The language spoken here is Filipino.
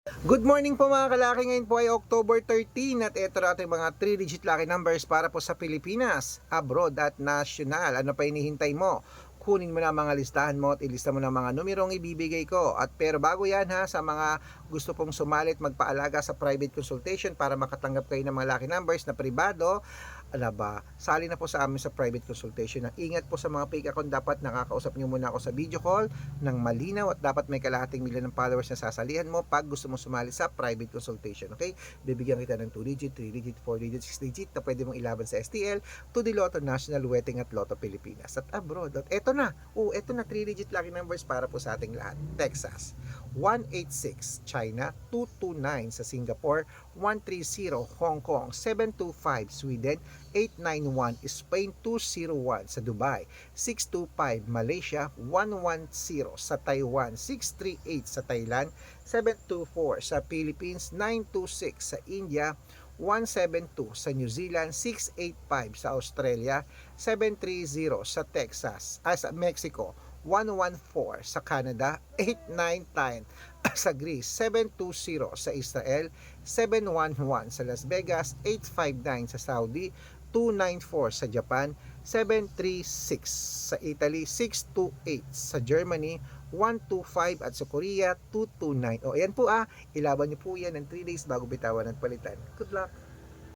Good morning po mga kalaki, ngayon po ay October 13 at ito na ating mga 3-digit lucky numbers para po sa Pilipinas, abroad at national. Ano pa hinihintay mo? Kunin mo na ang mga listahan mo at ilista mo na mga numerong ibibigay ko. At pero bago yan ha, sa mga gusto pong sumalit magpaalaga sa private consultation para makatanggap kayo ng mga lucky numbers na pribado, ano ba, sali na po sa amin sa private consultation. Ingat po sa mga fake account, dapat nakakausap nyo muna ako sa video call ng malinaw at dapat may kalahating milyon ng followers na sasalihan mo pag gusto mo sumali sa private consultation. Okay? Bibigyan kita ng 2-digit, 3-digit, 4-digit, 6-digit na pwede mong ilaban sa STL, to the Lotto National, Wedding at Lotto Pilipinas at abroad. At eto na, eto na 3-digit lucky numbers para po sa ating lahat. Texas, 186, China, 229 sa Singapore, 130 Hong Kong, 725 Sweden, 891 Spain, 201 sa Dubai, 625 Malaysia, 110 sa Taiwan, 638 sa Thailand, 724 sa Philippines, 926 sa India, 172 sa New Zealand, 685 sa Australia, 730 sa Texas, sa Mexico, 114 sa Canada, 899 sa Greece, 720 sa Israel, 711 sa Las Vegas, 859 sa Saudi, 294 sa Japan, 736 sa Italy, 628 sa Germany, 125 at sa Korea, 229. Ayan po ilaban niyo po yan ng 3 days bago bitawan at palitan. Good luck!